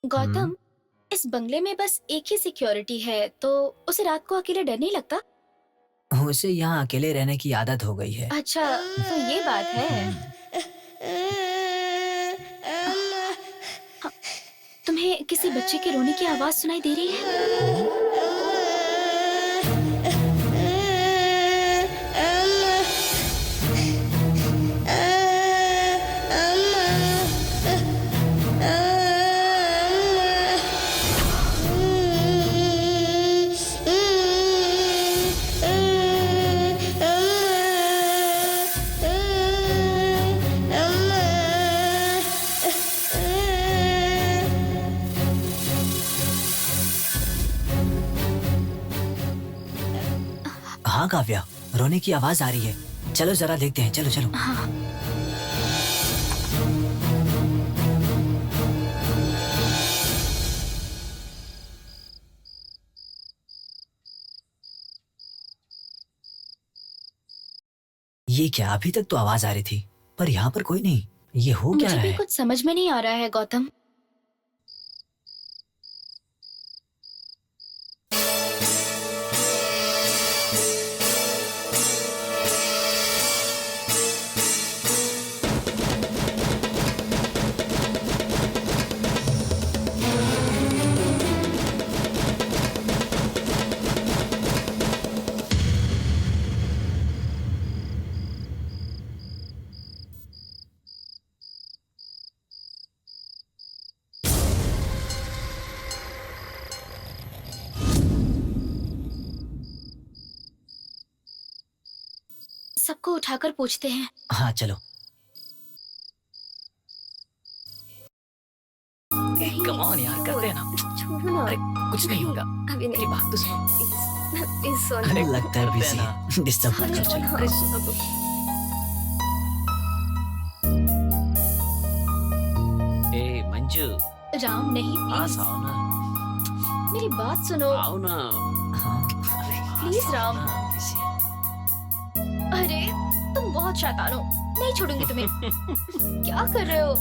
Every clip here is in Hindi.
गौतम, इस बंगले में बस एक ही सिक्योरिटी है, तो उसे रात को अकेले डर नहीं लगता? उसे यहाँ अकेले रहने की आदत हो गई है। अच्छा, तो ये बात है। तुम्हें किसी बच्चे के रोने की आवाज सुनाई दे रही है? हाँ काव्या, रोने की आवाज आ रही है। चलो जरा देखते हैं। चलो चलो। हाँ। ये क्या, अभी तक तो आवाज आ रही थी पर यहाँ पर कोई नहीं। ये हो क्या मुझे रहा भी है? कुछ समझ में नहीं आ रहा है गौतम। सबको उठाकर पूछते हैं। हाँ चलो। कम ऑन यार, करते हैं ना। छोड़ो ना। अरे कुछ नहीं होगा। अभी मेरी बात तो सुनो। नहीं। अरे लगता है बिजी है, डिस्टर्ब मत करो। चलो। ए मंजू, राम नहीं, पास प्लीज आओ ना। मेरी बात सुनो। आओ ना। हाँ अरे प्लीज राम। बिजी है। अरे तुम तुम बहुत शैतान हो, नहीं छोड़ूंगी तुम्हें। क्या कर रहे हो?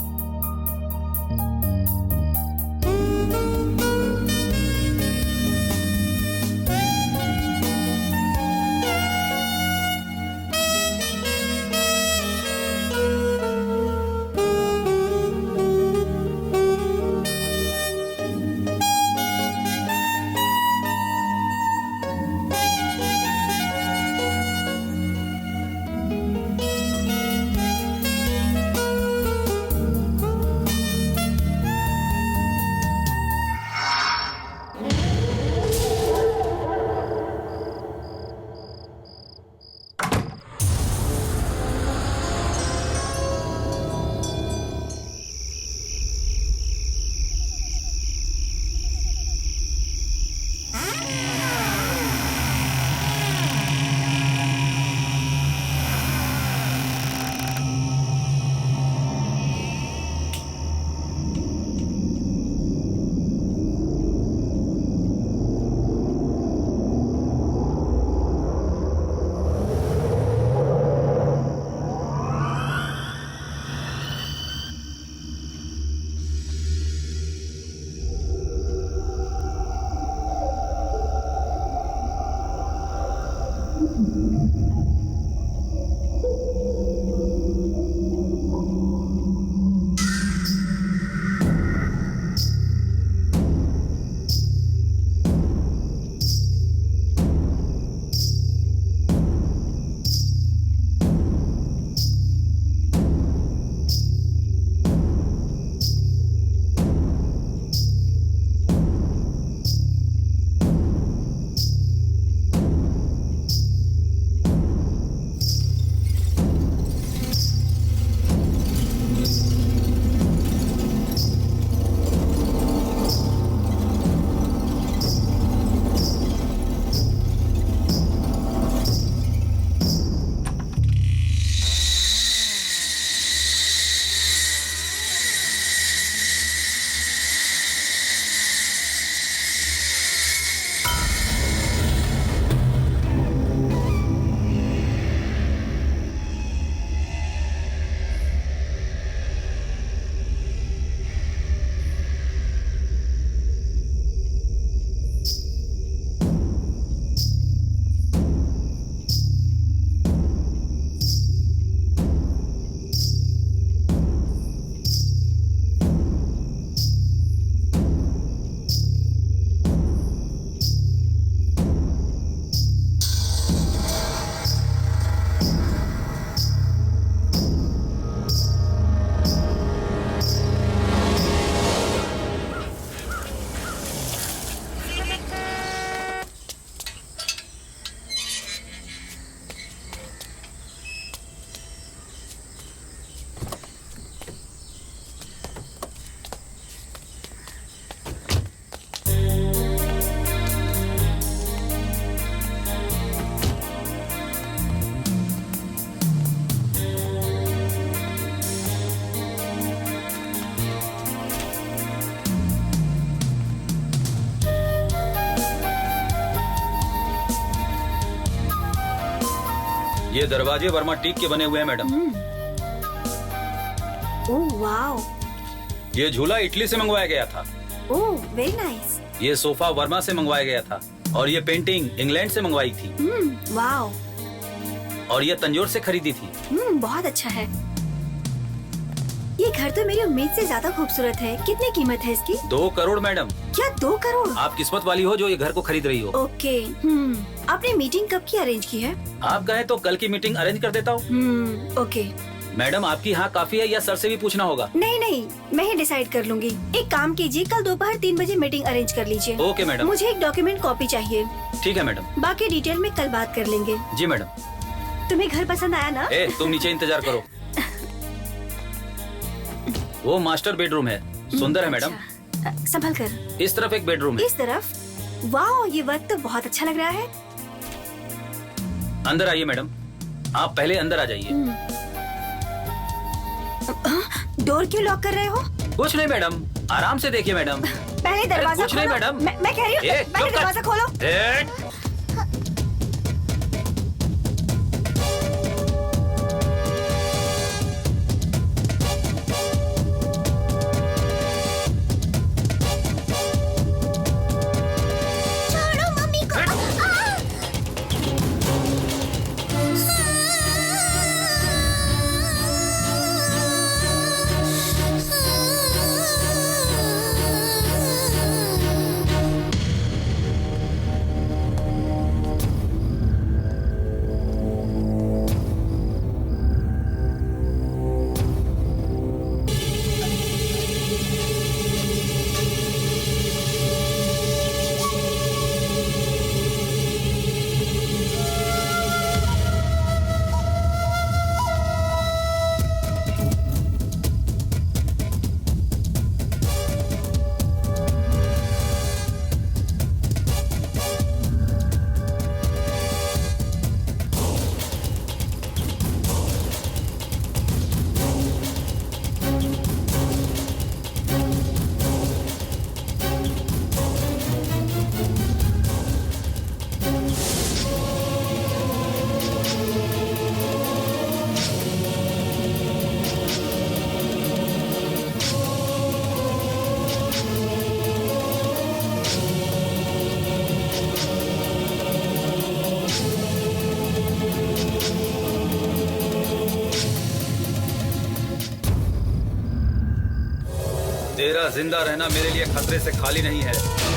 ये दरवाजे वर्मा टीक के बने हुए हैं मैडम। Oh wow. ये झूला इटली से मंगवाया गया था। Oh very nice. ये सोफा वर्मा से मंगवाया गया था और ये पेंटिंग इंग्लैंड से मंगवाई थी। वाओ। और ये तंजौर से खरीदी थी। बहुत अच्छा है। ये घर तो मेरी उम्मीद से ज्यादा खूबसूरत है। कितनी कीमत है इसकी? 2 करोड़ मैडम। क्या 2 करोड़? आप किस्मत वाली हो जो ये घर को खरीद रही हो। ओके। आपने मीटिंग कब की अरेंज की है? आप कहें तो कल की मीटिंग अरेंज कर देता हूँ। ओके। मैडम आपकी हाँ काफी है या सर से भी पूछना होगा? नहीं नहीं, मैं ही डिसाइड कर लूंगी। एक काम कीजिए, कल दोपहर 3 बजे मीटिंग अरेंज कर लीजिए। Okay madam. मुझे एक डॉक्यूमेंट कॉपी चाहिए। ठीक है मैडम। बाकी डिटेल में कल बात कर लेंगे। जी मैडम। तुम्हें घर पसंद आया ना? तुम नीचे इंतजार करो। वो मास्टर बेडरूम है, सुंदर है मैडम। संभल कर। इस तरफ एक बेडरूम है। इस तरफ? वाओ, ये वर्क तो बहुत अच्छा लग रहा है। अंदर आइए मैडम, आप पहले अंदर आ जाइए। डोर क्यों लॉक कर रहे हो? कुछ नहीं मैडम, आराम से देखिए मैडम। पहले दरवाजा कुछ नहीं खोलो। मैडम। मैं कह रही हूँ पहले दरवाजा खोलो। तेरा जिंदा रहना मेरे लिए खतरे से खाली नहीं है।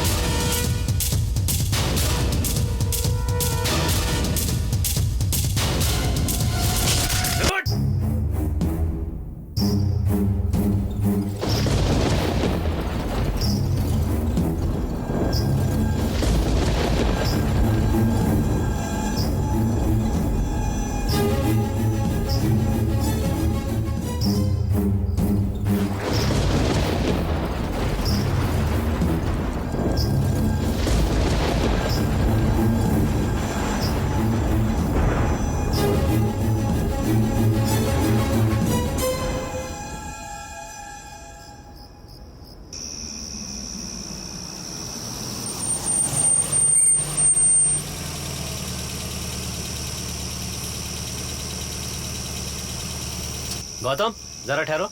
गौतम जरा ठहरो।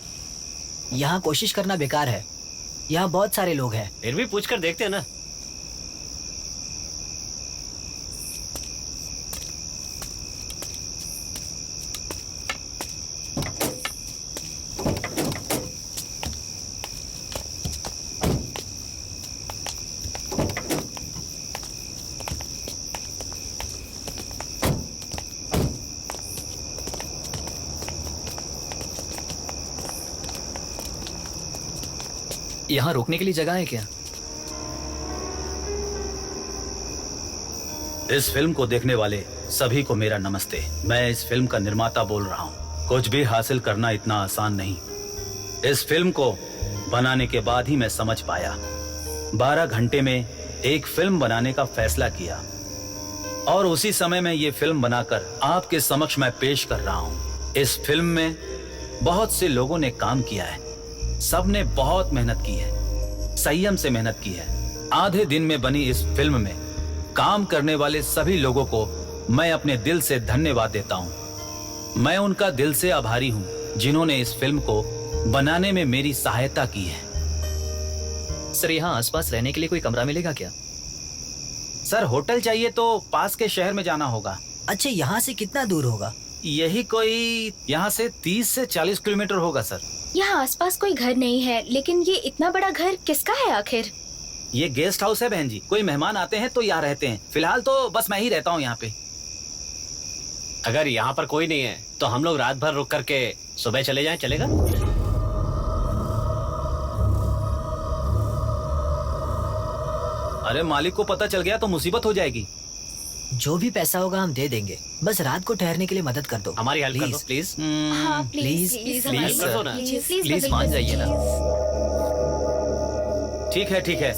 यहाँ कोशिश करना बेकार है, यहाँ बहुत सारे लोग हैं। फिर भी पूछ कर देखते हैं ना। यहाँ रोकने के लिए जगह है क्या? इस फिल्म को देखने वाले सभी को मेरा नमस्ते। मैं इस फिल्म का निर्माता बोल रहा हूँ। कुछ भी हासिल करना इतना आसान नहीं। इस फिल्म को बनाने के बाद ही मैं समझ पाया। 12 घंटे में एक फिल्म बनाने का फैसला किया और उसी समय में ये फिल्म बनाकर आपके समक्ष मैं पेश कर रहा हूँ। इस फिल्म में बहुत से लोगों ने काम किया है। सबने बहुत मेहनत की है, संयम से मेहनत की है। आधे दिन में बनी इस फिल्म में काम करने वाले सभी लोगों को मैं अपने दिल से धन्यवाद देता हूँ। मैं उनका दिल से आभारी हूँ जिन्होंने इस फिल्म को बनाने में मेरी सहायता की है। सर, यहाँ आसपास रहने के लिए कोई कमरा मिलेगा क्या? सर, होटल चाहिए तो पास के शहर में जाना होगा। अच्छा, यहाँ से कितना दूर होगा? यही कोई यहाँ से 30 से 40 किलोमीटर होगा सर। यहाँ आसपास कोई घर नहीं है, लेकिन ये इतना बड़ा घर किसका है आखिर? ये गेस्ट हाउस है बहन जी। कोई मेहमान आते हैं तो यहाँ रहते हैं। फिलहाल तो बस मैं ही रहता हूँ यहाँ पे। अगर यहाँ पर कोई नहीं है तो हम लोग रात भर रुक करके सुबह चले जाएं, चलेगा? अरे मालिक को पता चल गया तो मुसीबत हो जाएगी। जो भी पैसा होगा हम दे देंगे, बस रात को ठहरने के लिए मदद कर दो। हमारी हेल्प कर दो प्लीज। हाँ प्लीज, प्लीज प्लीज कर दो ना। प्लीज मान जाइए ना। ठीक है ठीक है,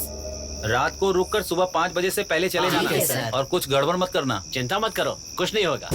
रात को रुक कर सुबह 5 बजे से पहले चले ठीक जाना है, सर। और कुछ गड़बड़ मत करना। चिंता मत करो, कुछ नहीं होगा।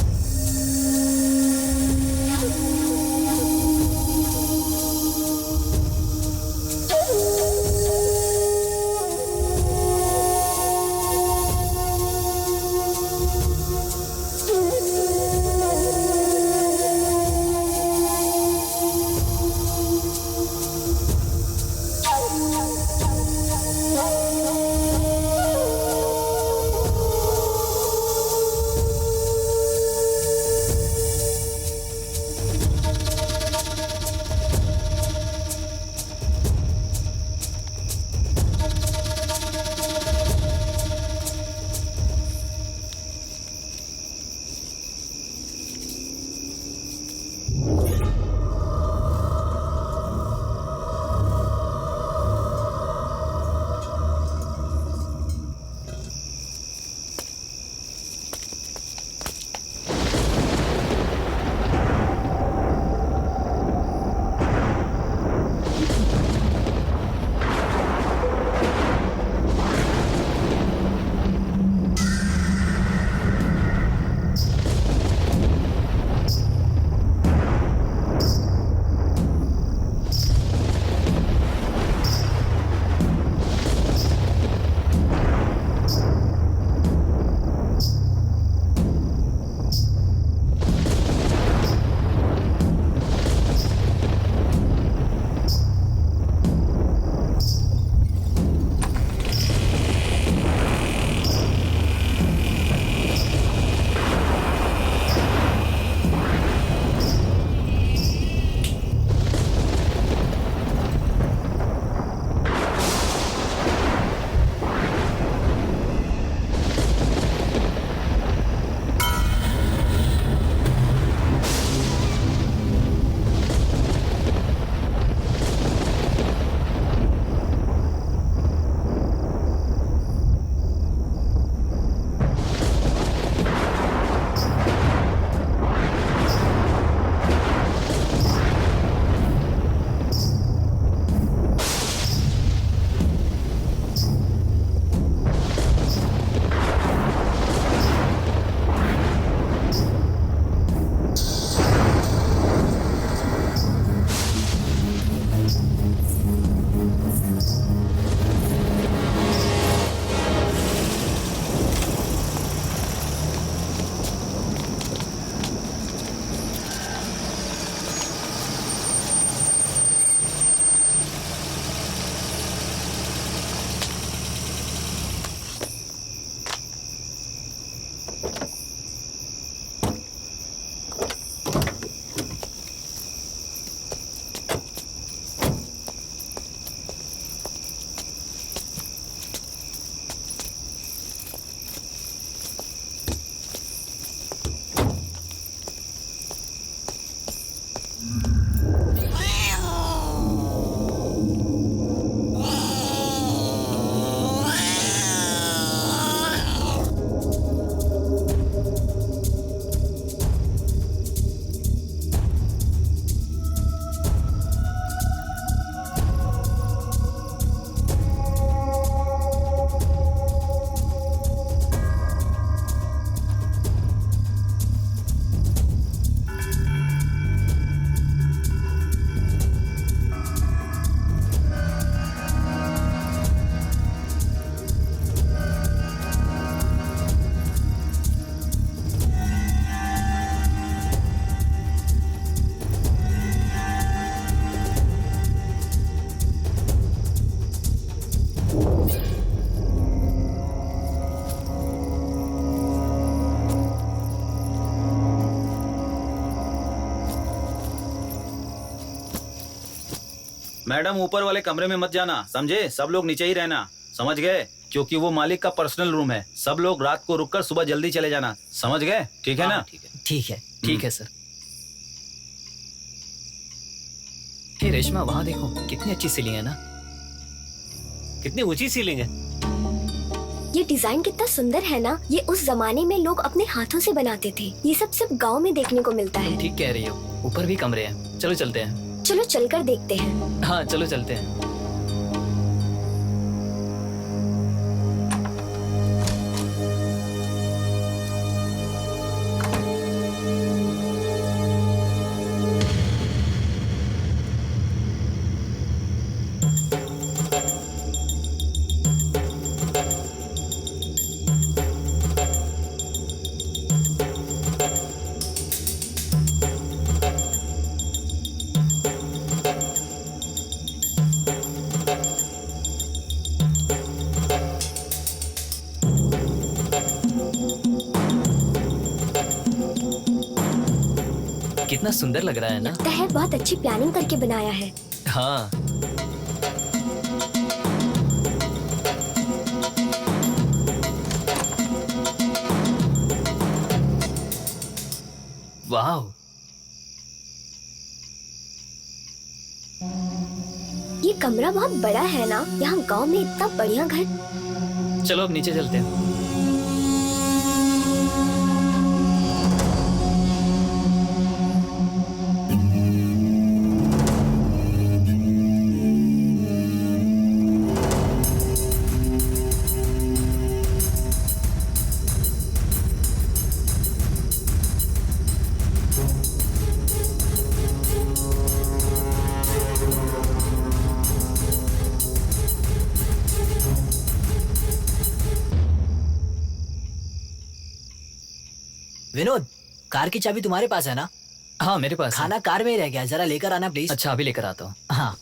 मैडम ऊपर वाले कमरे में मत जाना, समझे? सब लोग नीचे ही रहना, समझ गए? क्योंकि वो मालिक का पर्सनल रूम है। सब लोग रात को रुककर सुबह जल्दी चले जाना, समझ गए? ठीक है ना? ठीक है। ठीक है सर। हे रेशमा, वहाँ देखो कितनी अच्छी सीलिंग है ना। कितनी ऊंची सीलिंग है। ये डिजाइन कितना सुंदर है ना। ये उस जमाने में लोग अपने हाथों से बनाते थे। ये सब सिर्फ गांव में देखने को मिलता है। ठीक कह रही हो, ऊपर भी कमरे हैं। चलो चलते हैं। चलो चलकर देखते हैं। हाँ चलो चलते हैं। कितना सुंदर लग रहा है ना। लगता है बहुत अच्छी प्लानिंग करके बनाया है। हाँ। वाह, ये कमरा बहुत बड़ा है ना। यहाँ गांव में इतना बढ़िया घर। चलो अब नीचे चलते हैं। विनोद, कार की चाबी तुम्हारे पास है ना? हाँ मेरे पास है। खाना कार में ही रह गया, जरा लेकर आना प्लीज। अच्छा अभी लेकर आता हूँ। हाँ।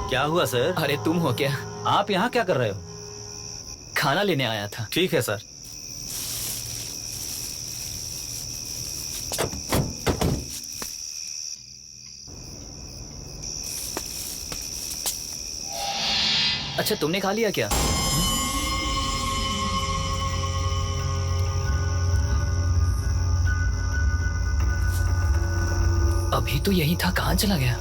क्या हुआ सर? अरे तुम हो क्या? आप यहाँ क्या कर रहे हो? खाना लेने आया था। ठीक है सर। अच्छा तुमने खा लिया क्या? अभी तो यही था, कहाँ चला गया?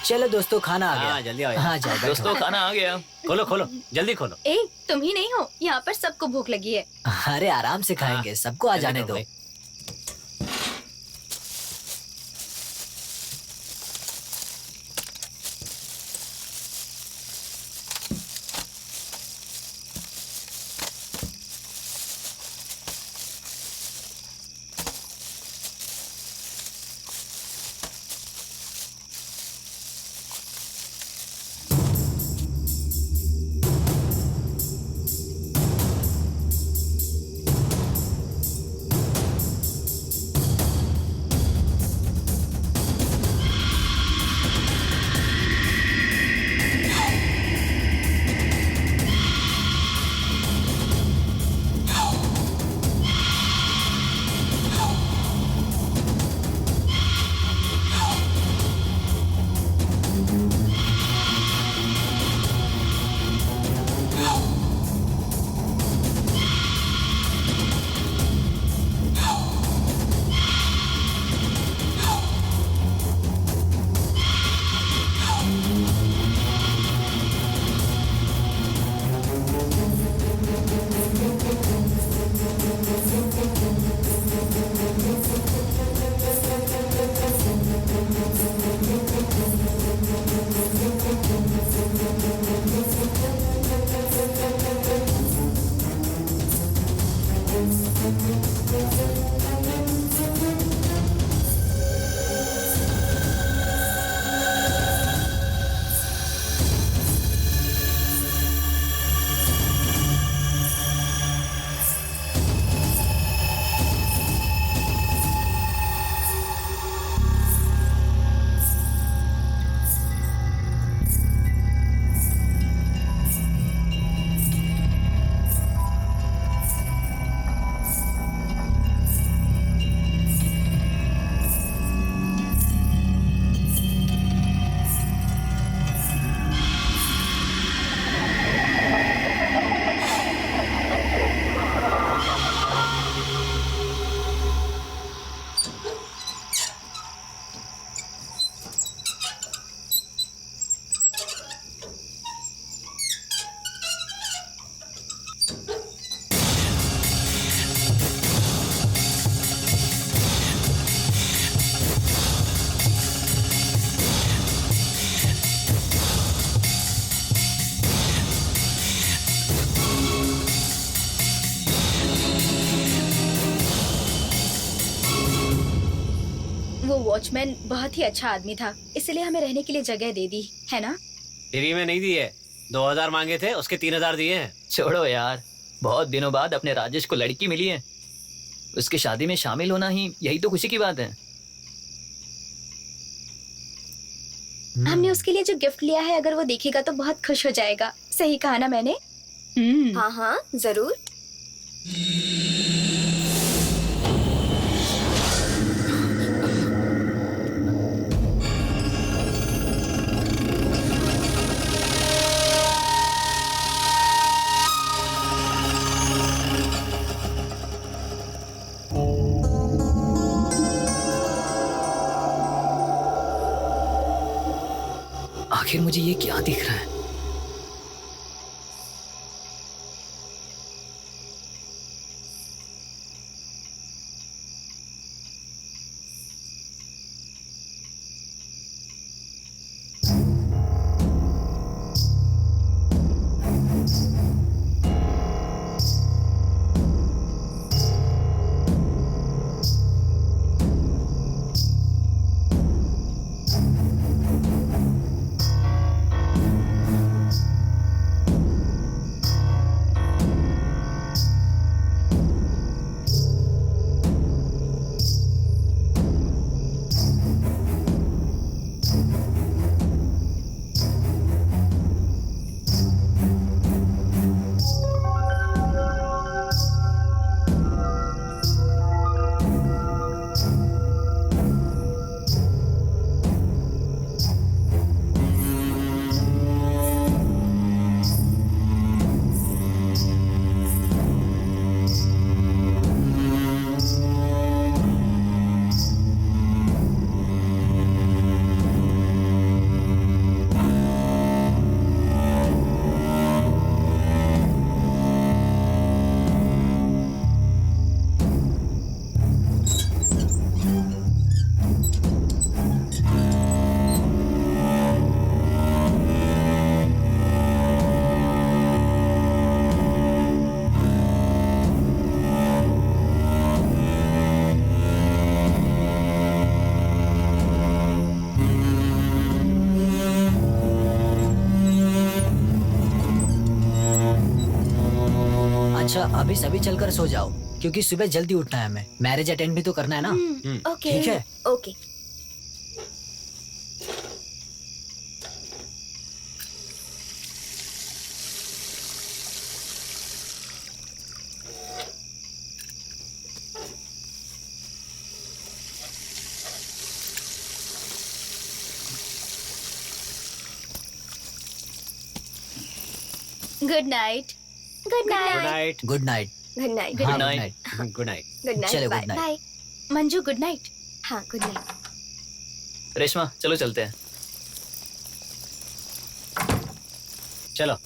चलो दोस्तों, खाना आ गया। हाँ, जल्दी आओ यार। हाँ, जाओ बैठो। दोस्तों खाना आ गया। खोलो खोलो, जल्दी खोलो। ए, तुम ही नहीं हो, यहाँ पर सबको भूख लगी है। अरे आराम से खाएंगे, हाँ, सबको आ जाने बैठो दो। भाई। वो वॉचमैन बहुत ही अच्छा आदमी था, इसलिए हमें रहने के लिए जगह दे दी है ना। फ्री में नहीं दिए, 2000 मांगे थे, उसके 3000 दिए हैं। छोड़ो यार, बहुत दिनों बाद अपने राजेश को लड़की मिली है, उसकी शादी में शामिल होना ही यही तो खुशी की बात है। हमने उसके लिए जो गिफ्ट लिया है, अगर वो देखेगा तो बहुत खुश हो जाएगा। सही कहा ना मैंने? हाँ हाँ जरूर। आखिर मुझे ये क्या दिख रहा है? अभी सभी चलकर सो जाओ, क्योंकि सुबह जल्दी उठना है हमें। मैरिज अटेंड भी तो करना है ना। ओके ठीक है। Okay. Good night. Good good night. Night. Good night. Good night. हाँ, night. night। Good night. Good night. चलो, bye good night. Bye. Manju good night. हाँ गुड नाइट। रेशमा चलो चलते हैं। चलो।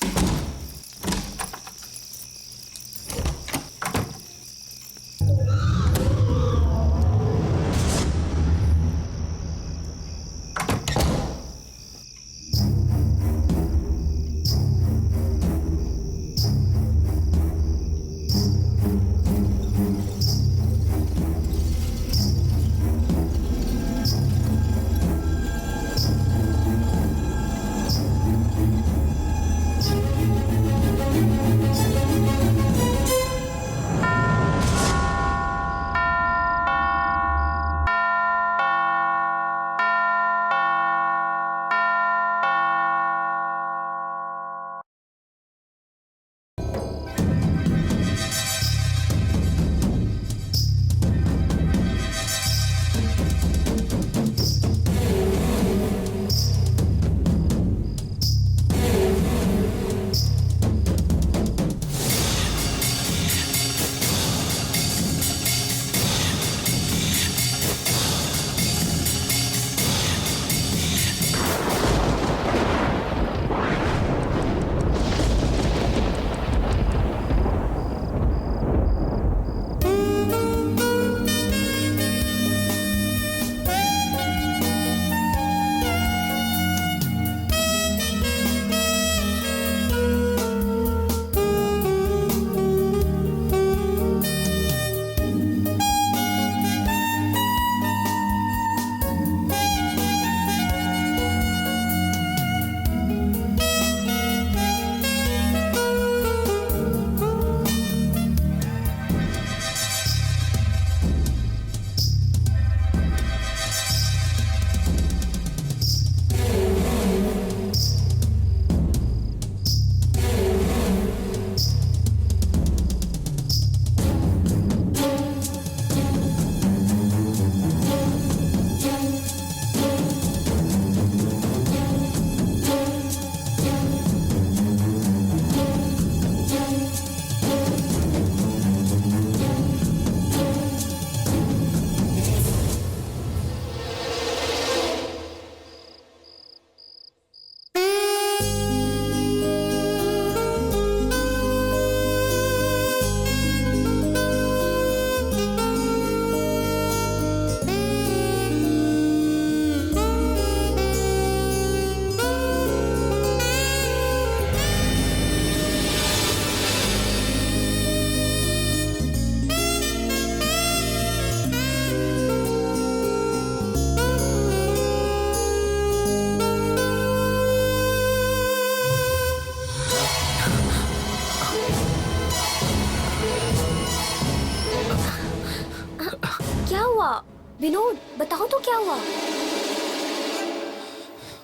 विनोद बताओ तो क्या हुआ?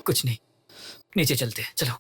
कुछ नहीं, नीचे चलते हैं, चलो।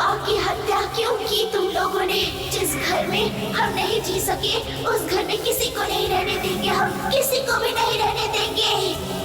माँ की हत्या क्यों की तुम लोगों ने? जिस घर में हम नहीं जी सके उस घर में किसी को नहीं रहने देंगे, हम किसी को भी नहीं रहने देंगे।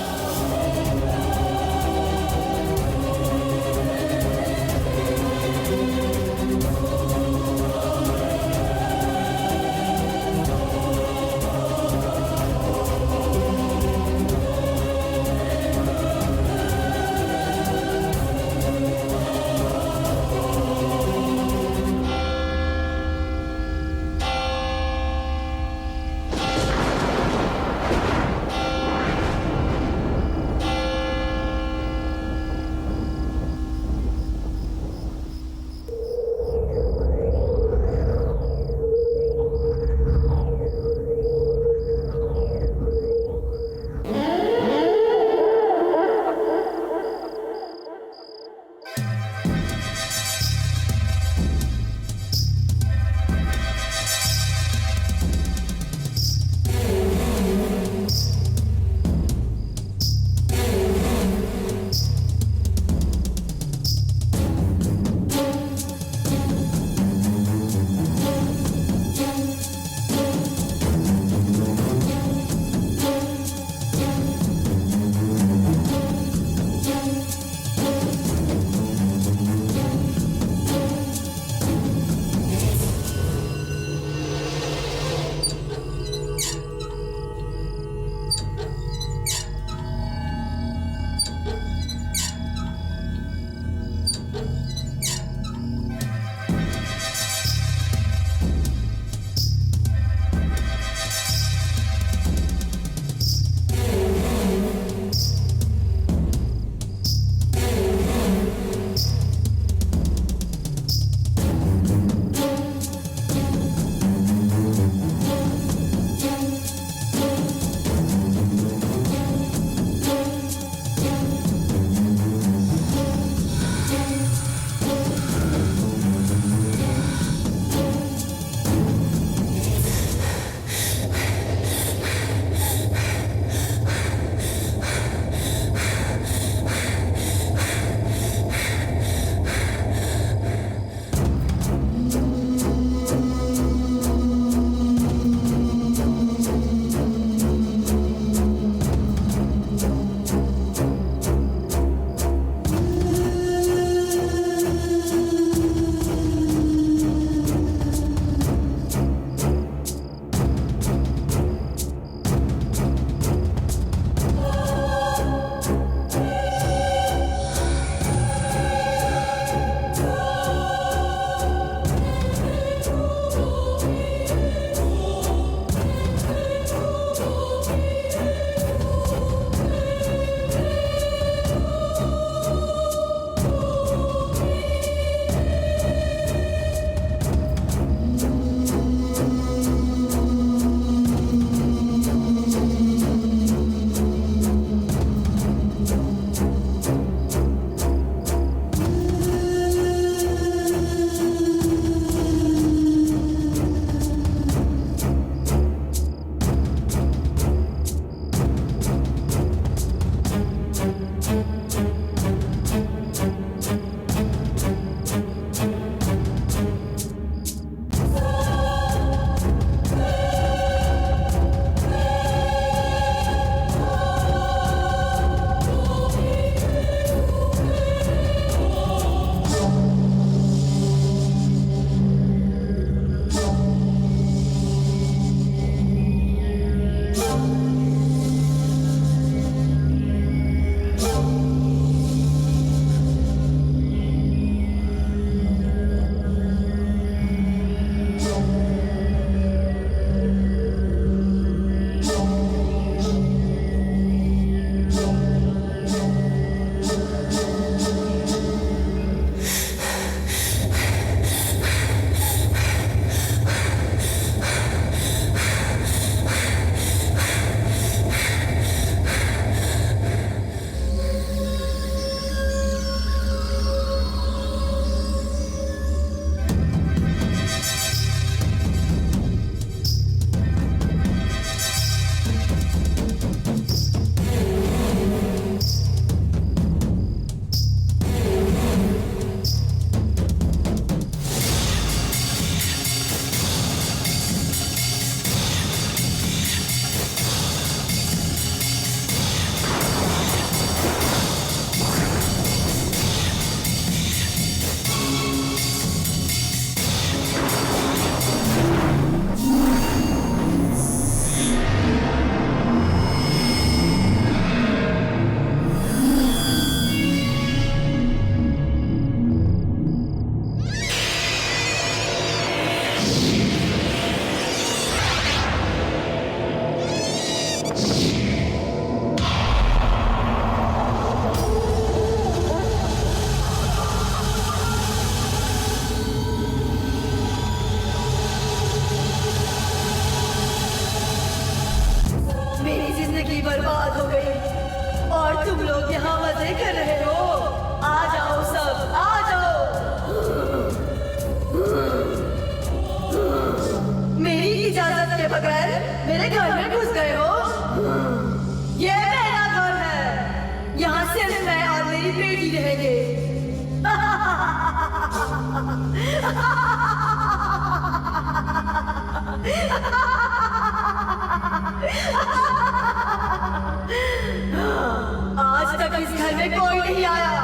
आज तक इस घर में कोई नहीं आया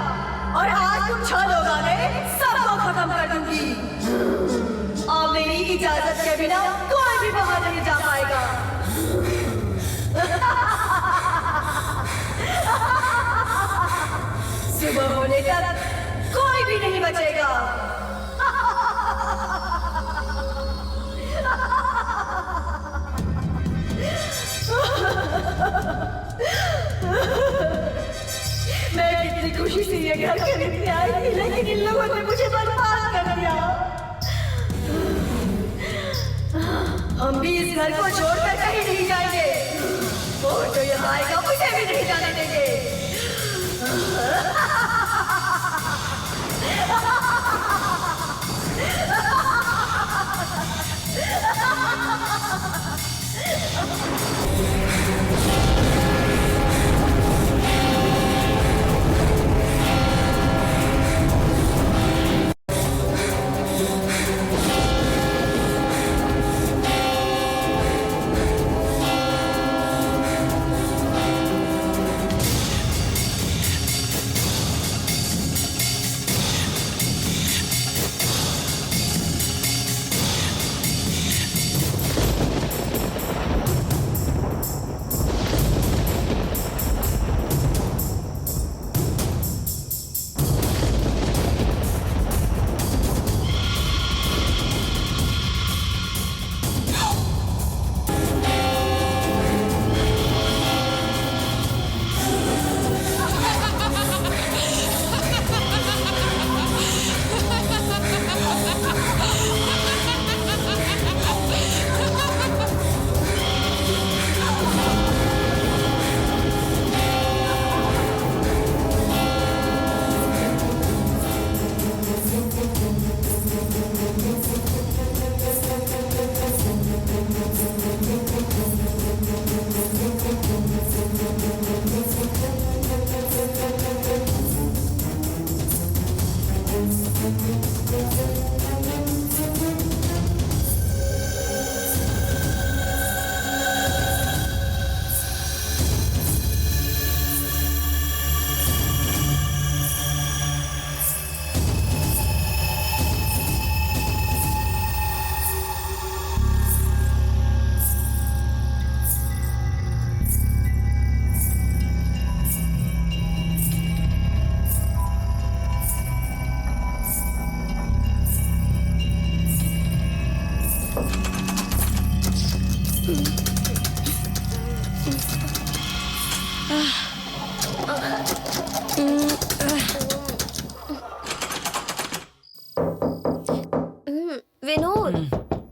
और आज तुम 6 लोग आ गए, सबको खत्म कर दूंगी। और मेरी इजाजत के बिना कोई भी बाहर नहीं जा पाएगा। सुबह होने तक कोई भी नहीं बचेगा। मैं कितनी खुशी से ये घर खरीदने आई थी, लेकिन इन लोगों ने मुझे बर्बाद कर दिया। हम भी इस घर को छोड़कर कहीं नहीं जाएंगे। वो जो यहाँ आएगा मुझे भी नहीं जाने देंगे।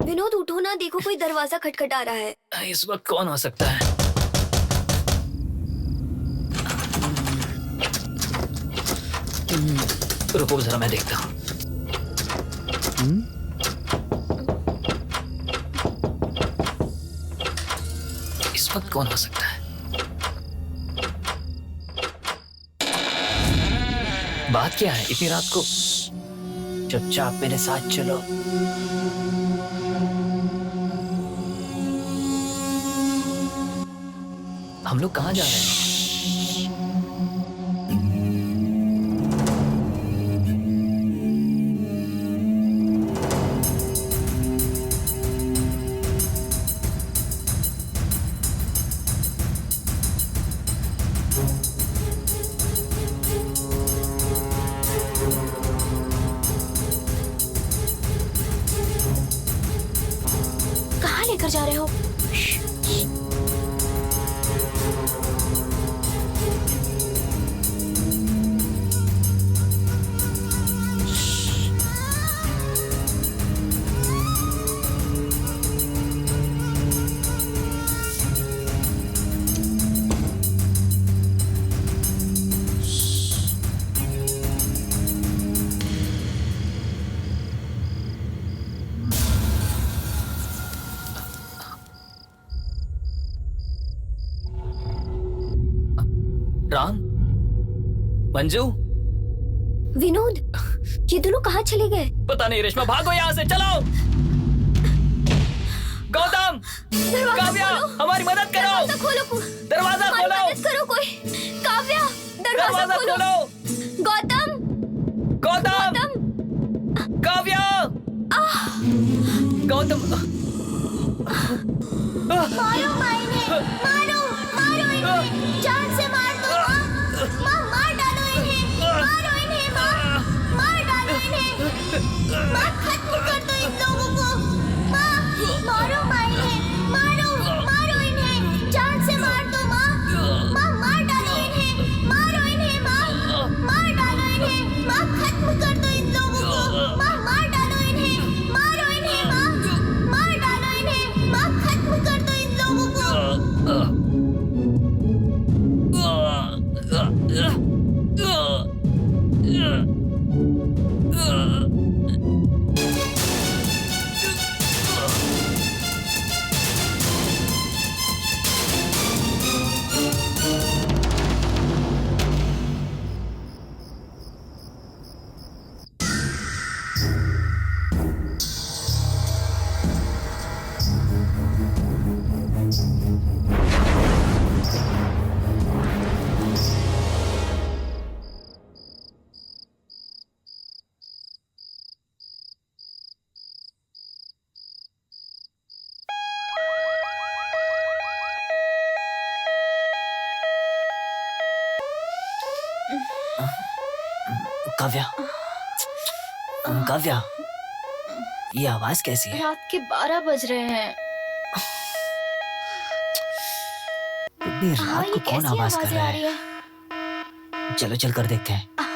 विनोद उठो ना, देखो कोई दरवाजा खटखटा रहा है। इस वक्त कौन हो सकता है? रुको जरा मैं देखता हूँ। इस वक्त कौन हो सकता है? बात क्या है इतनी रात को? चुपचाप मेरे साथ चलो। हम लोग कहाँ जा रहे हैं? कहाँ लेकर जा रहे हो? राम, मंजू, विनोद, ये दोनों कहाँ चले गए? पता नहीं रेशमा, भागो यहाँ से, चलो। गौतम, काव्या, हमारी मदद करो। दरवाजा खोलो, दरवाजा हमारी खोलो, मदद करो कोई। काव्या, दरवाजा खोलो। गौतम, गौतम, काव्या, गौतम। मारो मायने, मारो मारो इन्हें, जान से मार दो माँ, माँ मार डालो इन्हें, मारो इन्हें माँ, मार डालो इन्हें, माँ खत्म कर दो इन लोगों को, माँ मारो मायने, मारो मारो इन्हें, जान से मार दो माँ, माँ मार डालो इन्हें, मारो इन्हें माँ, मार डालो इन्हें, माँ खत्म कर दो इन लोगों को, माँ मार डालो इन्हें, मारो इन्हें माँ, मार डालो इन्हें, माँ खत्म कर दो इन लोगों को। काव्या, काव्या, ये आवाज कैसी है? रात के 12 बज रहे हैं। इतनी हाँ, रात ये को कौन कैसी आवाज कर आवाजें रहा आ रही है? है? चलो चल कर देखते हैं। हाँ।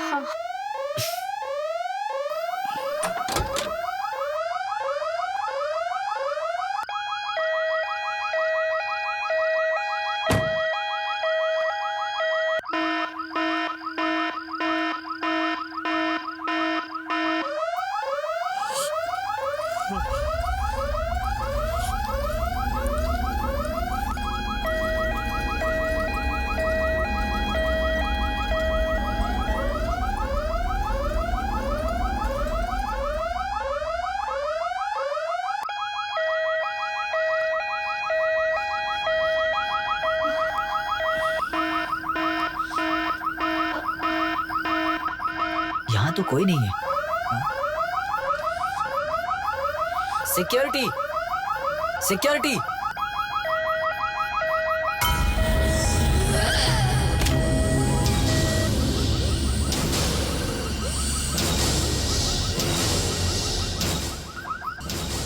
यहाँ तो कोई नहीं है। Security, security.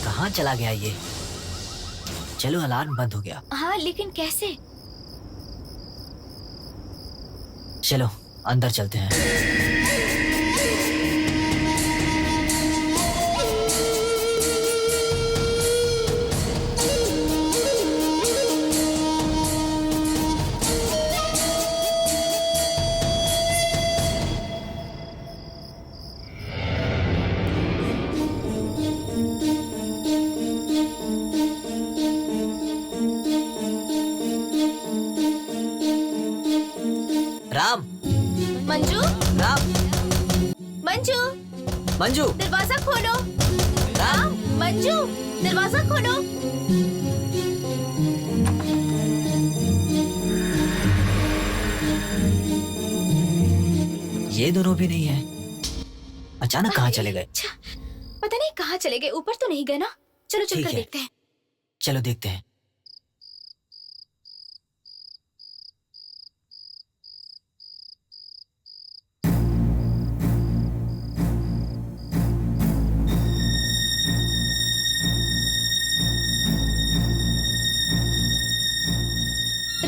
कहाँ चला गया ये? चलो अलार्म बंद हो गया। हाँ, लेकिन कैसे? चलो अंदर चलते हैं। राम, मंजू, राम, मंजू, मंजू, दरवाजा खोलो। राम, मंजू, दरवाजा खोलो। ये दोनों भी नहीं है। अचानक कहाँ चले गए? अच्छा, पता नहीं कहाँ चले गए। ऊपर तो नहीं गए ना? चलो ठीक चलकर है। देखते हैं। चलो देखते हैं।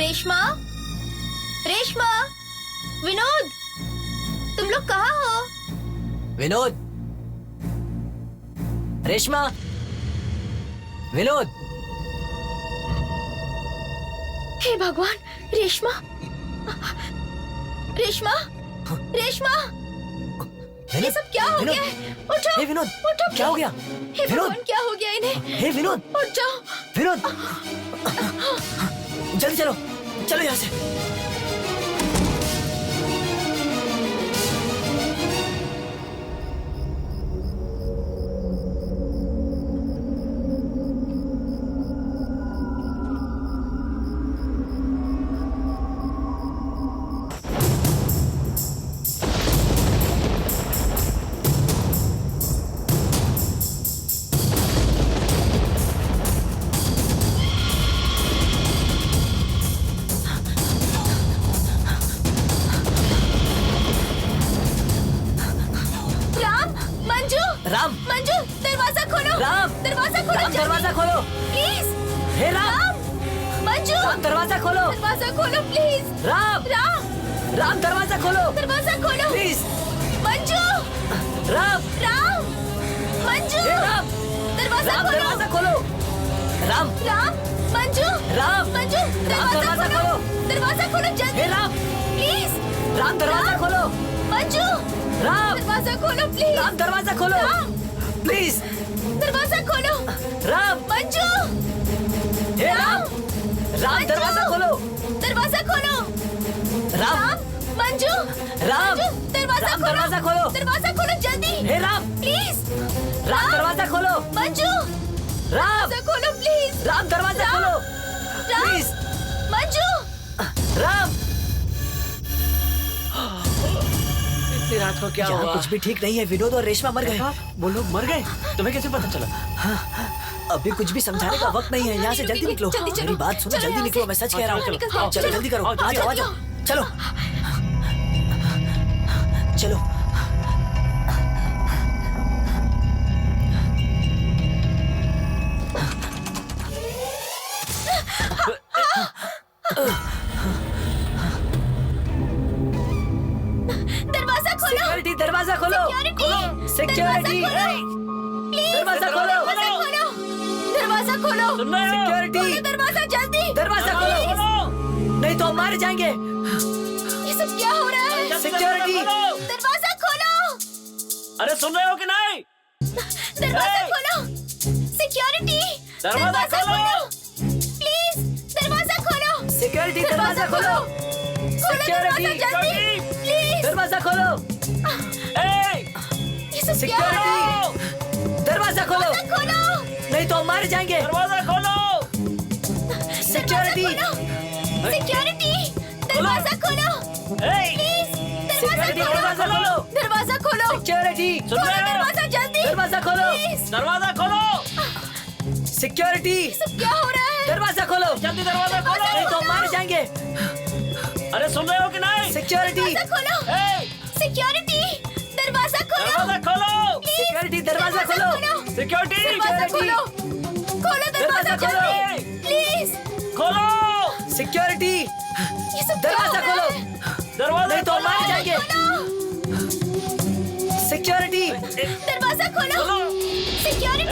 रेशमा, रेशमा, विनोद, तुम लोग कहाँ हो? विनोद, रेशमा, विनोद। हे भगवान, रेशमा, रेशमा, रेशमा, ये सब क्या हो गया है? उठो, हे विनोद, उठो, क्या हो गया? हे विनोद, भगवान, क्या हो गया इन्हें? हे विनोद, उठ जाओ। विनोद, जल्दी चलो, चलो यहाँ से। राम मंजू दरवाजा खोलो। राम दरवाजा खोलो। राम दरवाजा खोलो प्लीज। हे राम मंजू राम दरवाजा खोलो दरवाजा खोलो प्लीज। राम राम राम दरवाजा खोलो दरवाजा खोलो प्लीज मंजू। राम राम मंजू हे राम दरवाजा राम खोलो। दरवाजा खोलो राम राम मंजू राम मंजू राम दरवाजा खोलो दरवाजा खोलो जल्दी हे राम प्लीज। राम दरवाजा खोलो मंजू राम दरवाजा खोलो प्लीज। राम दरवाजा खोलो राम प्लीज दरवाजा खोलो राम मंजू। हे राम राम दरवाजा खोलो दरवाजा खोलो। राम मंजू राम दरवाजा राम खोलो। दरवाजा खोलो दरवाजा खोलो जल्दी हे राम प्लीज। राम दरवाजा खोलो मंजू राम दरवाजा खोलो प्लीज। राम दरवाजा खोलो राम प्लीज मंजू राम इतनी रात को क्या यहाँ हुआ? कुछ भी ठीक नहीं है। विनोद और रेशमा मर गए। वो लोग मर गए? तुम्हें कैसे पता चला? अभी कुछ भी समझाने का वक्त नहीं है। यहाँ से जल्दी निकलो। जल्दी चलो। मेरी बात सुनो, चलो जल्दी यहाँ निकलो। से। मैं सच कह रहा चलो, हूँ। चलो, चलो जल्दी करो। आओ, आ जाओ, आ जाओ। चलो चलो दरवाजा खोलो। सिक्योरिटी दरवाजा खोलो सिक्योरिटी दरवाजा खोलो दरवाजा खोलो। सिक्योरिटी खोलो दरवाजा जल्दी। दरवाजा खोलो नहीं तो हम मारे जाएंगे। ये सब क्या हो रहा है? सिक्योरिटी दरवाजा खोलो। अरे सुन रहे हो कि नहीं? दरवाजा खोलो। सिक्योरिटी दरवाजा खोलो। प्लीज दरवाजा खोलो। सिक्योरिटी दरवाजा खोलो खोलो दरवाजा जल्दी प्लीज। दरवाजा खोलो ये सब क्या हो रहा है? सिक्योरिटी दरवाजा खोलो दरवाजा खोलो। नहीं तो हम मारे जाएंगे। दरवाजा खोलो। सिक्योरिटी सिक्योरिटी दरवाजा खोलो प्लीज। सिक्योरिटी दरवाजा खोलो दरवाजा खोलो। सिक्योरिटी खोलो दरवाजा जल्दी दरवाजा खोलो प्लीज। दरवाजा खोलो। सिक्योरिटी सब क्या हो रहा है? दरवाजा खोलो जल्दी दरवाजा खोलो। नहीं तो हम मारे जाएंगे। अरे सुन रहे हो कि नहीं? सिक्योरिटी दरवाजा खोलो। सिक्योरिटी दरवाजा खोलो। दरवाजा खोलो। सिक्योरिटी दरवाजा खोलो सिक्योरिटी दरवाजा खोलो। खोलो दरवाजा दरवाजा खोलो। जल्दी प्लीज। खोलो। सिक्योरिटी ये सब क्या दरवाजा हो रहा खोलो है? दरवाजा नहीं तो हम मारे जाएंगे। सिक्योरिटी दरवाजा खोलो। सिक्योरिटी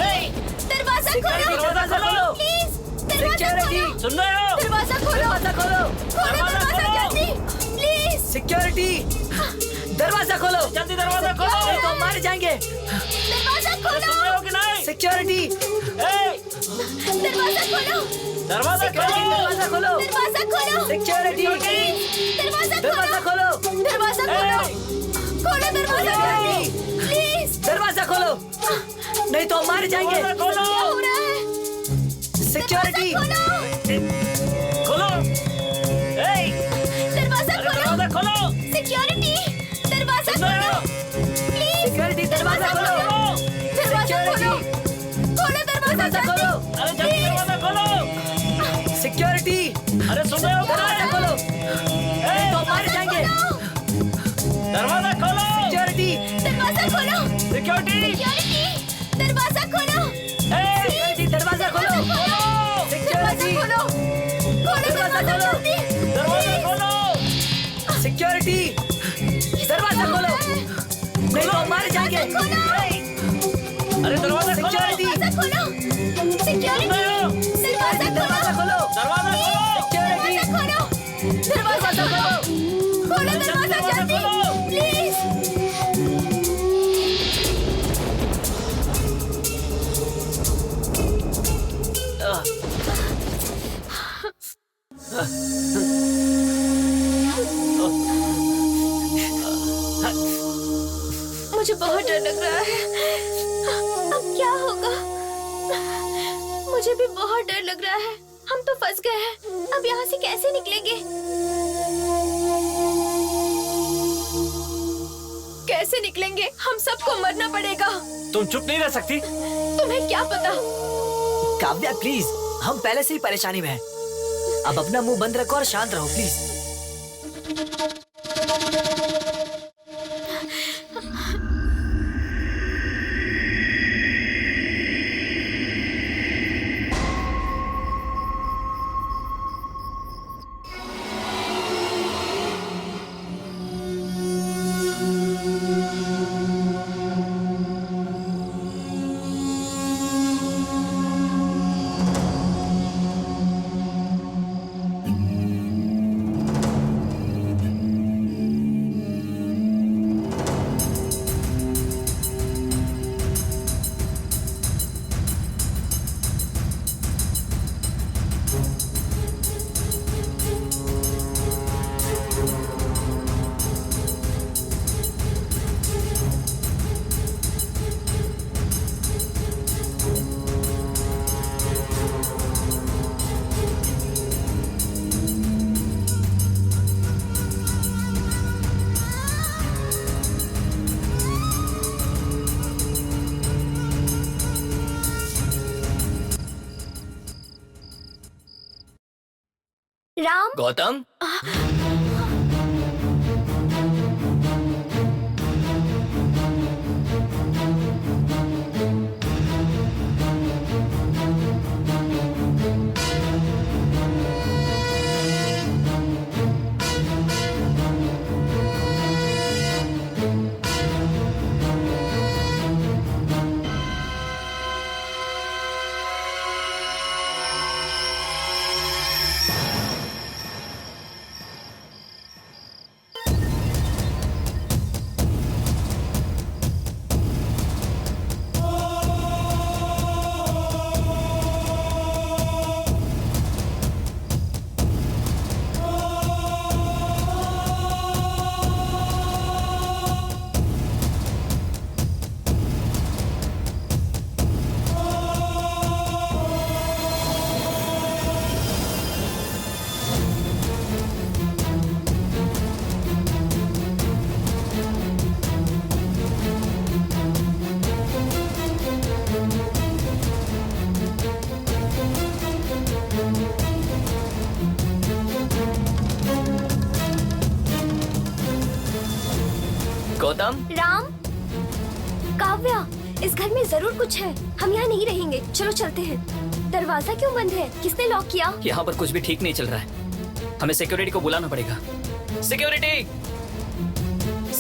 दरवाजा सिक्योरिटी खोलो दरवाजा खोलो प्लीज। दरवाजा सिक्योरिटी खोलो। सुन रहे हो? दरवाजा खोलो। दरवाजा खोलो खोलो दरवाजा जल्दी प्लीज। सिक्योरिटी दरवाजा खोलो जल्दी दरवाजा खोलो। नहीं तो हम मारे जाएंगे। दरवाजा सुन रहे खोलो। हो कि नहीं? सिक्योरिटी दरवाजा खोलो। दरवाजा खोलो। दरवाजा खोलो दरवाजा खोलो। सिक्योरिटी दरवाजा दरवाजा खोलो दरवाजा खोलो। खोलो दरवाजा जल्दी प्लीज। दरवाजा खोलो नहीं तो हम मारे जाएंगे। दरवाजा खोलो। क्या हो रहा है? सिक्योरिटी खोलो खोलो। दरवाजा खोलो। दरवाजा खोलो। सिक्योरिटी दरवाजा सुन रहे खोलो हो? प्लीज। सिक्योरिटी दरवाजा खोलो दरवाजा खोलो। खोलो दरवाजा दरवाजा खोलो अरे जल्दी दरवाजा खोलो। सिक्योरिटी अरे सुन रहे हो कि दरवाजा नहीं? खोलो नहीं तो हम मारे जाएंगे। दरवाजा खोलो। सिक्योरिटी दरवाजा खोलो। सिक्योरिटी। सिक्योरिटी दरवाजा खोलो। सिक्योरिटी दरवाजा खोलो सिक्योरिटी खोलो। खोलो दरवाजा दरवाजा खोलो। जल्दी दरवाजा खोलो। सिक्योरिटी दरवाजा खोलो नहीं तो हम मारे जाएंगे। अरे दरवाजा खोलो। सिक्योरिटी दरवाजा खोलो। सिक्योरिटी दरवाजा खोलो। दरवाजा खोलो। सिक्योरिटी दरवाजा खोलो। दरवाजा खोलो। खोलो दरवाजा जल्दी प्लीज। मुझे बहुत डर लग रहा है। अब क्या होगा? मुझे भी बहुत डर लग रहा है। हम तो फंस गए हैं। अब यहाँ से कैसे निकलेंगे? कैसे निकलेंगे? हम सबको मरना पड़ेगा। तुम चुप नहीं रह सकती? तुम्हें क्या पता? काव्या प्लीज, हम पहले से ही परेशानी में हैं। अब अपना मुंह बंद रखो और शांत रहो प्लीज। राम। गौतम, गौतम, राम, काव्या, इस घर में जरूर कुछ है। हम यहाँ नहीं रहेंगे, चलो चलते हैं। दरवाजा क्यों बंद है? किसने लॉक किया? यहाँ पर कुछ भी ठीक नहीं चल रहा है। हमें सिक्योरिटी को बुलाना पड़ेगा। सिक्योरिटी,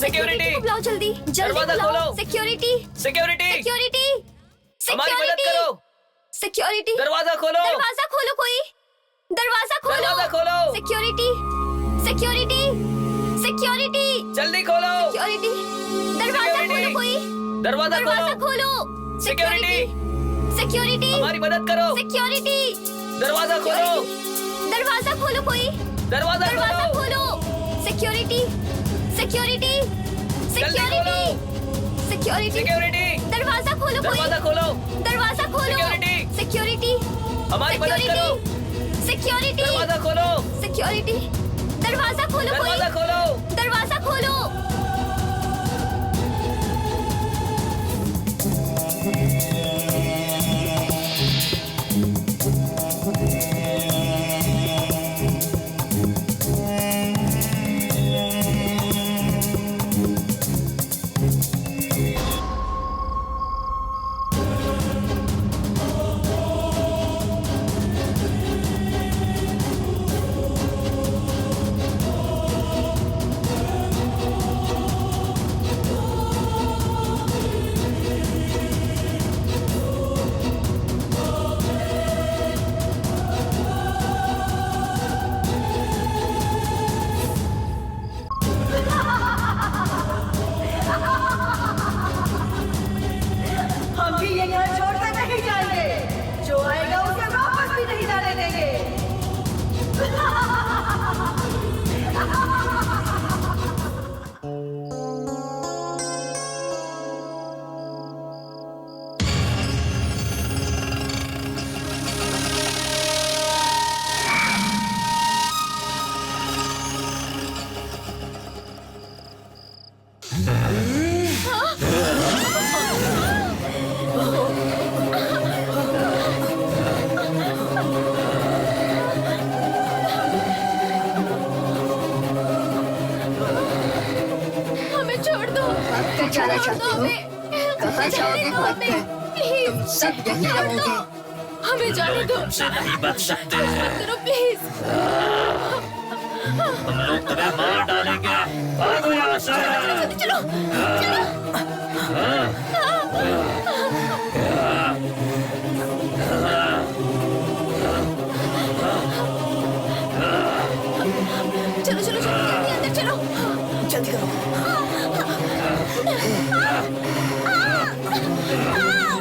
सिक्योरिटी, को बुलाओ जल्दी, जल्दी दरवाजा बुलाओ। खोलो। सिक्योरिटी, सिक्योरिटी, सिक्योरिटी, हमारी मदद सिक्योरिटी, करो। सिक्योरिटी, दरवाजा खोलो, दरवाजा खोलो कोई, दरवाजा खोलो, दरवाजा खोलो। सिक्योरिटी, सिक्योरिटी, सिक्योरिटी, जल्दी खोलो। सिक्योरिटी, दरवाजा सिक्योरिटी, खोलो कोई, दरवाजा दरवाजा खोलो। खोलो। सिक्योरिटी, सिक्योरिटी, हमारी मदद करो। सिक्योरिटी, दरवाजा खोलो, दरवाजा खोलो कोई, दरवाजा दरवाजा खोलो। खोलो। Security, security, security, security, security, दरवाजा खोलो कोई, दरवाजा खोलो। दरवाजा खोलो। सिक्योरिटी, सिक्योरिटी, हमारी मदद करो। सिक्योरिटी, दरवाजा खोलो, सिक्योरिटी, दरवाजा खोलो कोई, दरवाजा खोलो। दरवाजा खोलो। हम भी ये घर छोड़कर नहीं जाएंगे। जो आएगा उसे वापस भी नहीं जाने देंगे। हमें छोड़ दो, क्या जाना चाहते हो? कहाँ जाओगे भाग कर? तुम सब यहीं रहोगे। हमें जाने दो, नहीं बच सकते हैं। करो प्लीज। हम लोग तुम्हें मार डालेंगे। भागो यहाँ से। चलो, चलो। चलो चलो चलो, जल्दी अंदर चलो, जल्दी करो।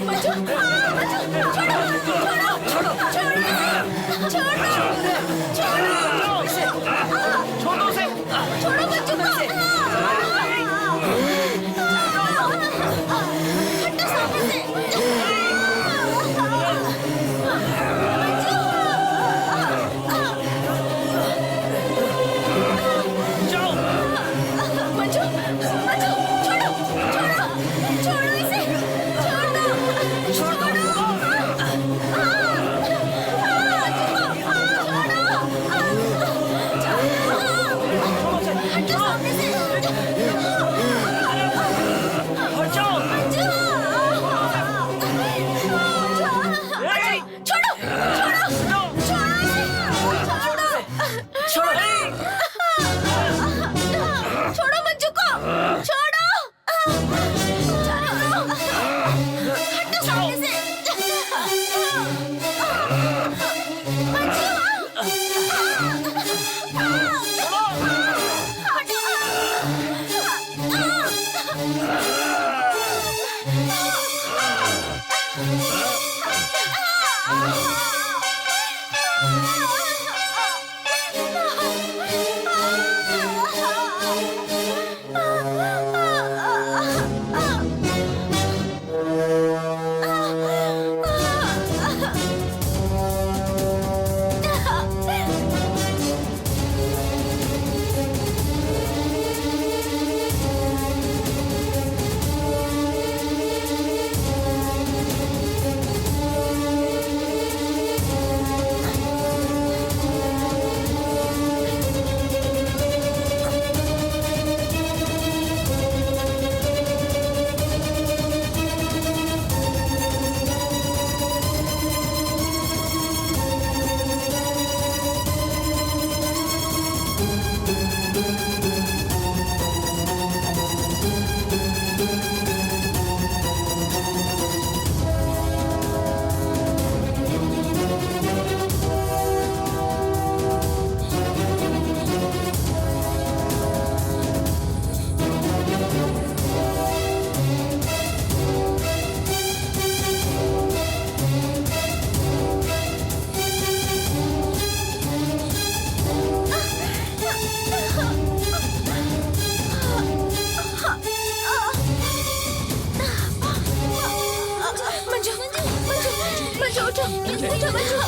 बचो, बचो, छोड़ो, छोड़ो, छोड़ो, छोड़ो, छोड़ो, छोड़ो, छोड़ो उसे, छोड़ो बच्चों को।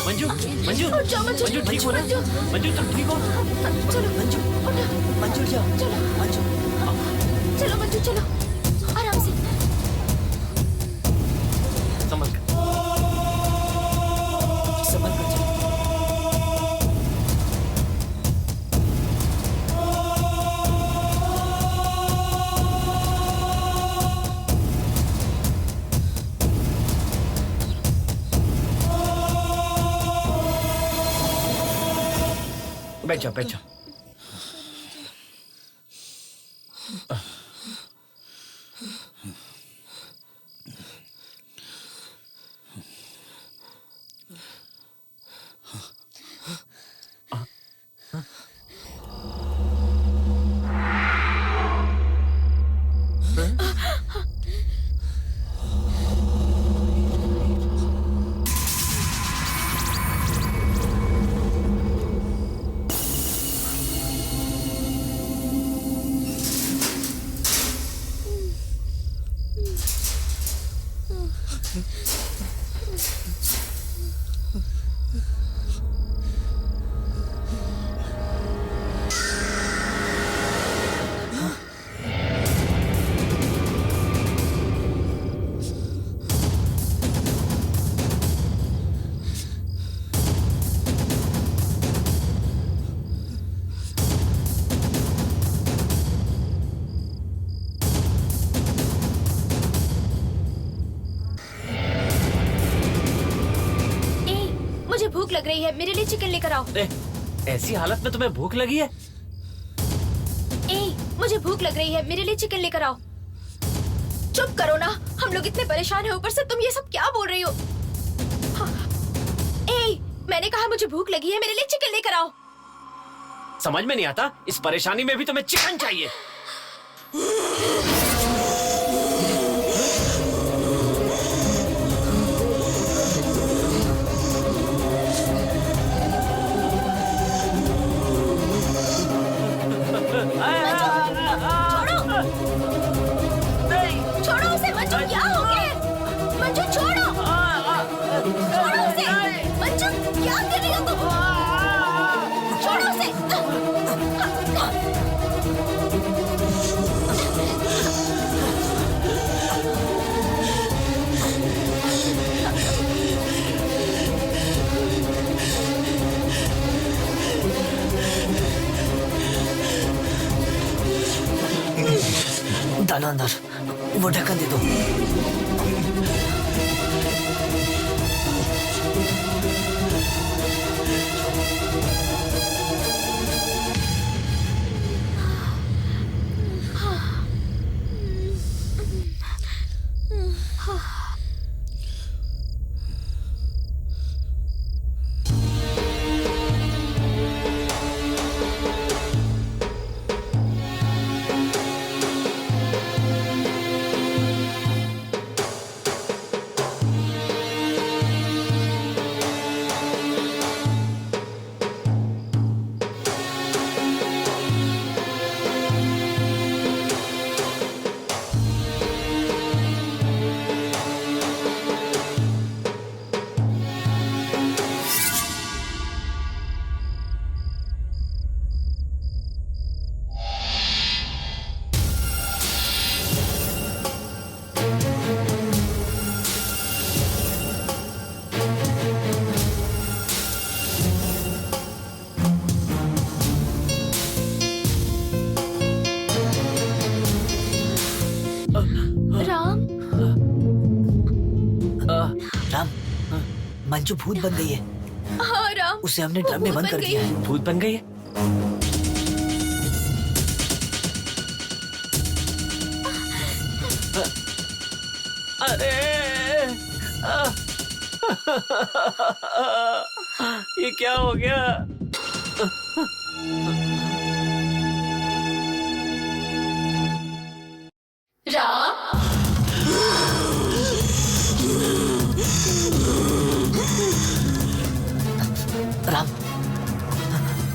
मंजू मंजू मंजू ठीक हो ना? मंजू तुम ठीक हो? चलो मंजू, मंजू जाओ, चलो मंजू। चलो मंजू चलो, आराम से। संभल कर। संभल कर चलो। बैठ जाओ, बैठ जाओ। भूख लग रही है, मेरे लिए चिकन लेकर आओ। ऐसी हालत में तुम्हें भूख लगी है? मुझे भूख लग रही है, मेरे लिए चिकन लेकर आओ। चुप करो ना, हम लोग इतने परेशान हैं, ऊपर से तुम ये सब क्या बोल रही हो? मैंने कहा मुझे भूख लगी है, मेरे लिए चिकन लेकर आओ। समझ में नहीं आता, इस परेशानी में भी तुम्हें चिकन चाहिए? छोड़ो उसे, मंजू क्या हो गया? मंजू छोड़ो, छोड़ो उसे। मंजू क्या कर रही हो तुम? छोड़ो उसे। डालो अंदर, वो ढक्कन दे दो। मंजू भूत बन गई है। हाँ राम, उसे हमने वो ड्रम में भूत बंद कर बन दिया है। भूत बन गई है। अरे ये क्या हो गया? राम, राम,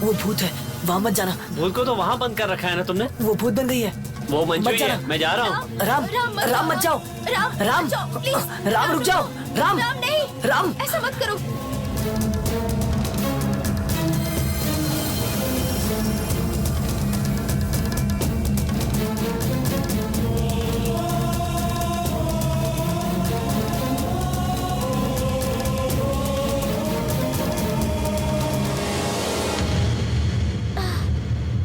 वो भूत है, वहाँ मत जाना। भूत को तो वहाँ बंद कर रखा है ना तुमने। वो भूत बन गई है। वो मंजू मत ही जाना। है, मैं जा रहा हूँ। राम, राम मत जाओ। राम, राम, जाओ, प्लीज। राम रुक जाओ। राम, राम नहीं, राम, ऐसा मत करो।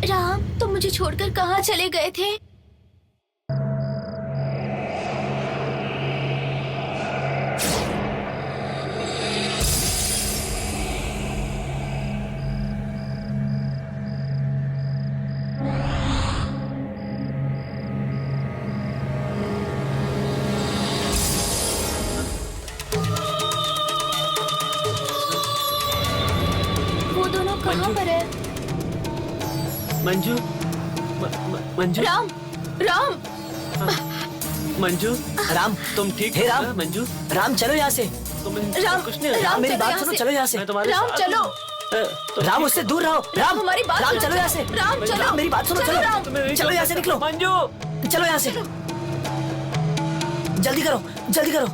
राम, तुम मुझे छोड़कर कहाँ चले गए थे? वो दोनों कहाँ मंजू। पर है? मंजू, मंजू, राम, राम, मंजू, राम, तुम ठीक हे हो राम। ना, मंजू? राम चलो यहाँ से। राम, कुछ नहीं होगा। राम, मेरी चलो बात यहाँ सुनो, से। चलो यहाँ से। मैं तुम्हारे राम, साथ चलो। हूँ। तुम राम ठीक उससे हो? दूर रहो। राम, हमारी बात राम सुनो। चलो यहाँ से। राम, चलो। मेरी बात सुनो, चलो, चलो। राम। तुम्हें नहीं चलो छोड़ यहाँ से सकता। निकलो। मंजू, चलो यहाँ से। जल्दी करो, जल्दी करो।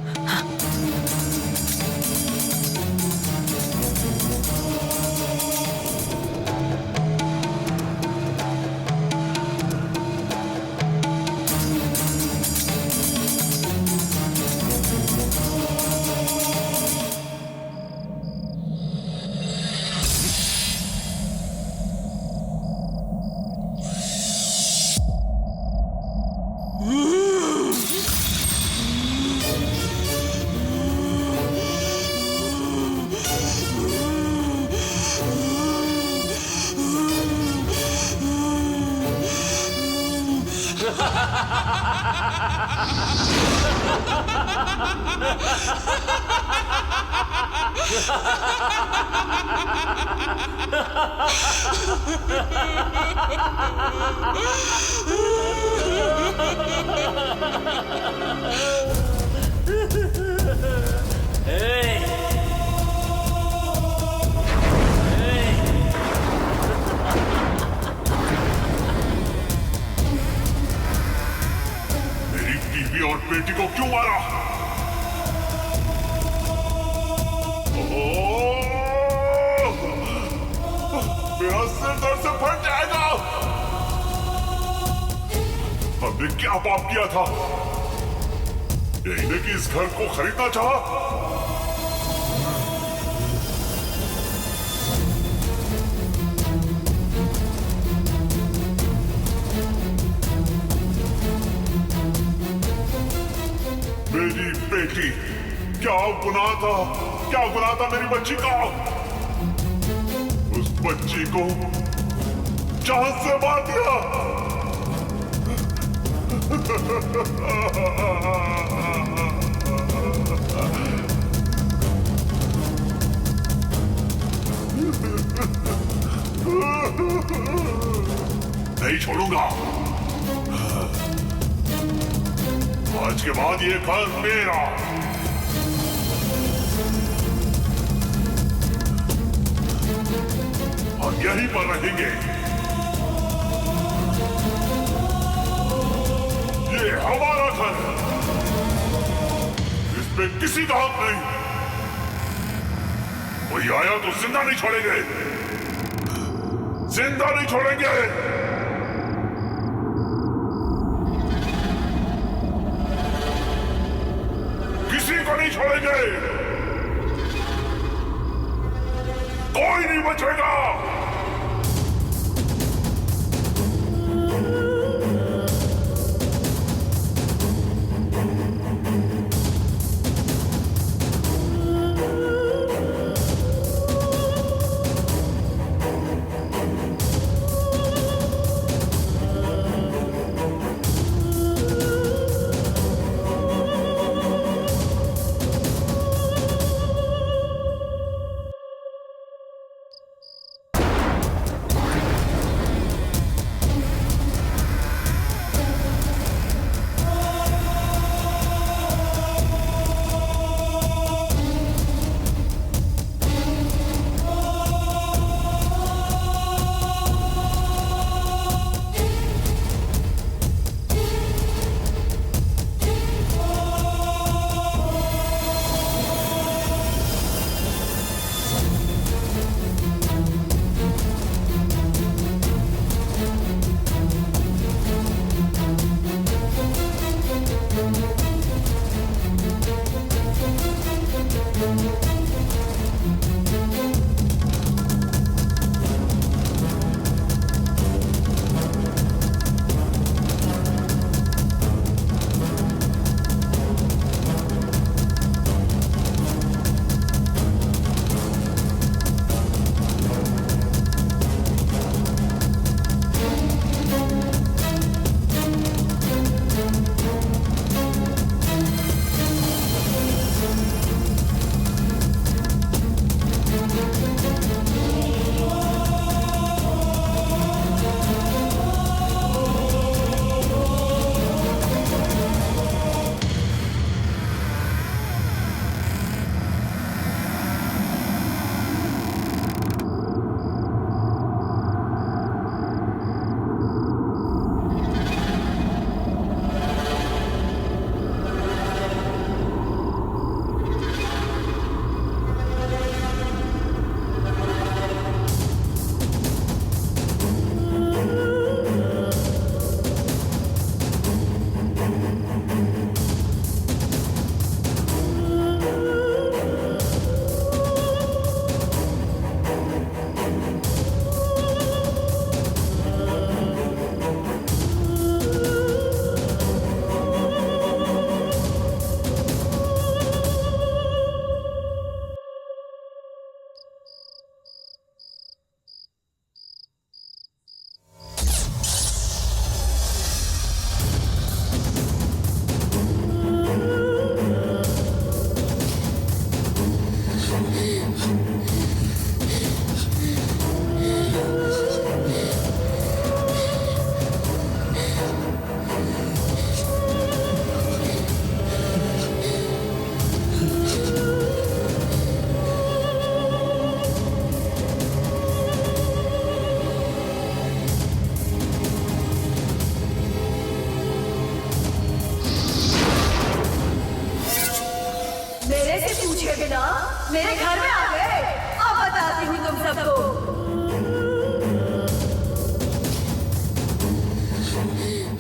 मेरी बीवी और बेटी को क्यों मारा? ओह! मेरा सिर दर्द से फट जाएगा। हमने क्या पाप किया था? यही ने कि इस घर को खरीदना चाहा। मेरी बेटी, क्या गुनाह था? क्या गुनाह था मेरी बच्ची का? उस बच्ची को जान से मार दिया। नहीं छोड़ूंगा। आज के बाद ये घर मेरा। हम यहीं पर रहेंगे। ये हमारा घर है। इसमें किसी का हक नहीं। कोई आया तो जिंदा नहीं छोड़ेंगे। जिंदा नहीं छोड़ेंगे। किसी को नहीं छोड़ेंगे। कोई नहीं बचेगा। पूछे बिना मेरे घर में आ गए। अब बताती हूँ तुम सबको।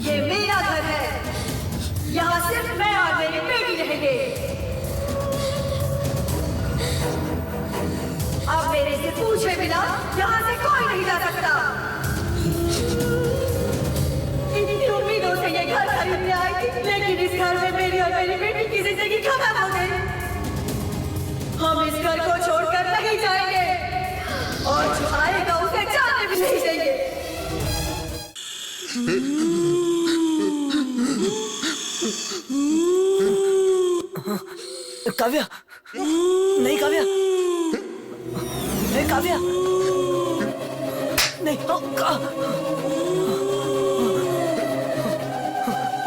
ये मेरा घर है, यहाँ सिर्फ मैं और मेरी बेटी रहेंगे। अब मेरे से पूछे बिना यहाँ से कोई नहीं जा सकता। इतनी उम्मीदों से ये घर खरीदने आई थी, लेकिन इस घर में मेरी और मेरी बेटी की जिंदगी खत्म हो गई। हम इस घर को छोड़कर नहीं जाएंगे और जो आएगा उसे जाने भी नहीं देंगे। काव्या, नहीं काव्या, नहीं काव्या, नहीं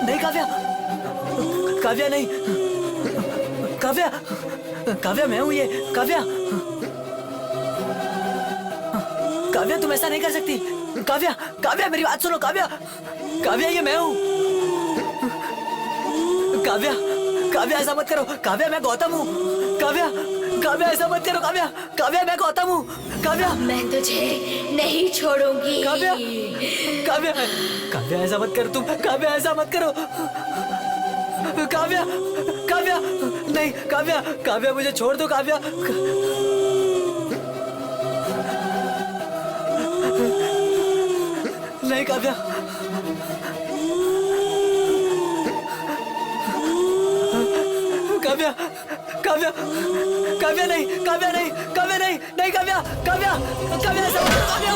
नहीं काव्या, काव्या नहीं, काव्या, काव्या मैं हूँ ये, काव्या, काव्या तुम ऐसा नहीं कर सकती। काव्या, काव्या मेरी बात सुनो काव्या, काव्या ये मैं हूँ। काव्या, काव्या ऐसा मत करो। काव्या मैं गौतम हूँ। काव्या, काव्या ऐसा मत करो। काव्या, काव्या मैं गौतम हूँ। काव्या, मैं तुझे नहीं छोड़ूंगी। काव्या, काव्या, काव्या ऐसा मत करो तुम। काव्या ऐसा मत करो। काव्या, काव्या नहीं, काव्या, काव्या मुझे छोड़ दो। काव्या, नहीं काव्या, काव्या, काव्या, काव्या नहीं, काव्या नहीं, काव्या नहीं, नहीं काव्या, काव्या, काव्या ऐसा मत करो, काव्या।